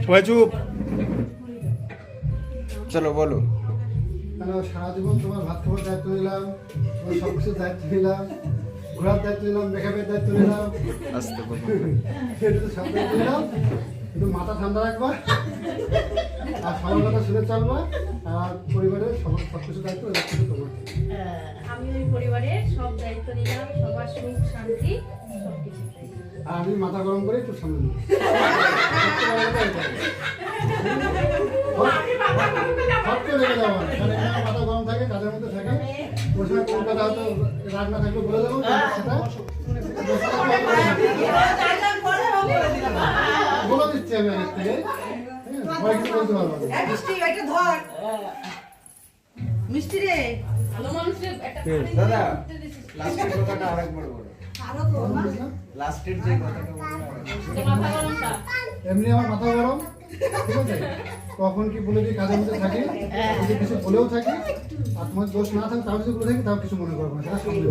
সবাই চুপ। চলো বলো। কেন সারা জীবন তোমার ভাত খাবার দায়িত্ব নিলাম, তোমার সব কিছুর দায়িত্ব নিলাম, ঘোরার দায়িত্ব নিলাম, মেকআপের দায়িত্ব নিলাম, আস্তে বলো। এটা তো সব দায়িত্ব নিলাম। কিন্তু মাথা ঠান্ডা রাখবা আর সবার কথা শুনে চলবা, আর পরিবারের সব কিছু দায়িত্ব রাখতে তোমার। আমি ওই পরিবারের সব দায়িত্ব নিলাম, সবার সুখ শান্তি সবকিছু। আর আমি মাথা গরম করে একটু সামনে নিই। সবকে রেখে যাবো না, কারণ এখানে মাথা গরম থাকে, কাজের মধ্যে থাকে। ওর সময় কোন কথা হয়তো রাগ না থাকলে বলে দেবো, সেটা বলে দিচ্ছি আমি আগের থেকে। ভয় কিছু বলতে পারবো না। মিষ্টি এটা ধর মিষ্টি রে ভালো মানুষের একটা দাদা লাস্টের কথাটা আরেকবার বলো। আরো তো না লাস্টের যে কথাটা বললে মাথা গরমটা এমনি আমার মাথা গরম, ঠিক আছে? কখন কি বলে দিই, কাজের মধ্যে থাকি, যদি কিছু বলেও থাকি আর তোমার দোষ না থাকে, তাও যদি বলে থাকি, তাও কিছু মনে করবো না, সেটা সামনে